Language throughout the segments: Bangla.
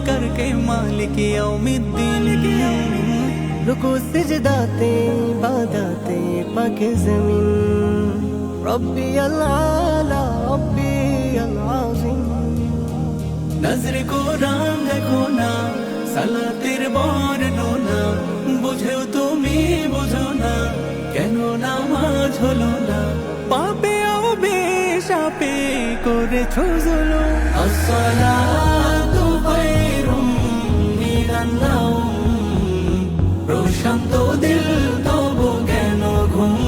करके मालिक यौमिद्दीन। रुकू सिजदाते बादाते पाके ज़मीन, रब्बी अल-आला रब्बी अल-आज़ीम। नजर कुरान देखो ना, সালাতের বর্ণনা বুঝেও তুমি বুঝো না, কেন নামাজ হলো না? পাপে অভিশাপে করেছো জুলুম। আসসালাতু খায়রুম মিনান নাওম, প্রশান্ত দিল তবু কেন ঘুম?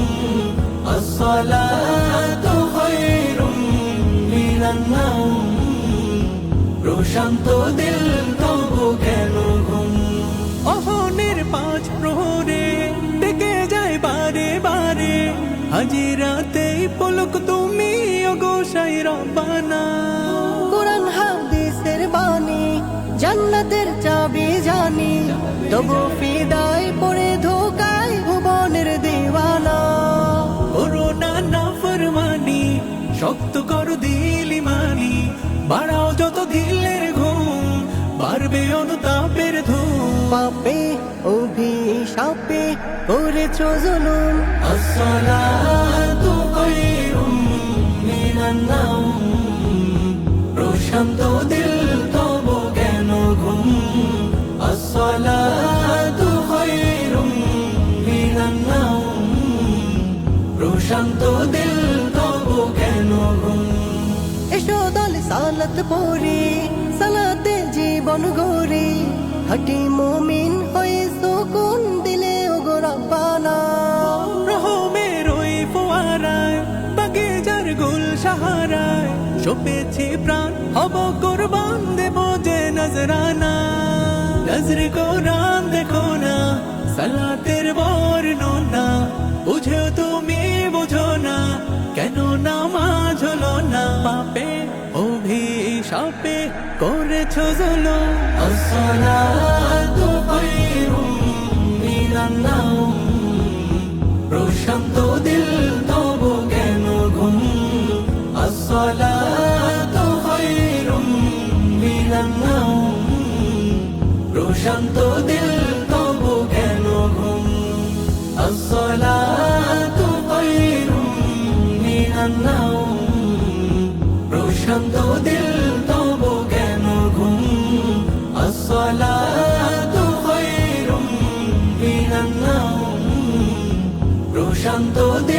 আসসালাতু খায়রুম মিনান নাওম, প্রশান্ত দিল তবু কেন ঘুম? অহনের পাঁচ প্রহরে ডেকে যায় বারে বারে, হাজিরাতেই পলক তুমি অগোসাই রব্বানা। কুরআন হাদিসের বাণী জান্নাতের চাবি জানি, তবু ফিদায় পড়ে ধোকায় ভুবনের দিওয়ানা। করোনা না ফরমানি, শক্ত করো দিল ইমানি, বাড়াও যত দিলের ঘুম, বাড়বে অনুতাপের ধুম। পাপে অভিশাপে করেছো জুলুম। আসসালাতু খায়রুম মিনান নাওম, প্রশান্ত দিল তবু কেন ঘুম? আসসালাতু খায়রুম মিনান নাওম, প্রশান্ত দিল তবু কেন ঘুম? এসো দলে সালাত পড়ি, সালাতে জীবন গড়ি, খাঁটি মুমিন হয়ে সুকুন দিলে ওগো রব্বানা। রহমের ওই ফোয়ারায় বাগিচার গুল সাহারায়, সপেছি প্রাণ হব কুরবান, দেব যে নজরানা। নজর কোরআন দেখো না, সালাতের বর্ণনা বুঝেও তুমি বুঝো না, কেন নামাজ হলো না? পাপে অভিশাপে করেছো জুলুম। আসসালাতু খায়রুম মিনান নাওম, প্রশান্ত দিল তবু কেন ঘুম? আসসালাতু খায়রুম মিনান নাওম, প্রশান্ত দিল তবু কেন ঘুম? আসসালাতু খায়রুম মিনান নাওম, প্রশান্ত দিল তবু কেন ঘুম? আসসালাতু খায়রুম মিনান নাওম, প্রশান্ত দিল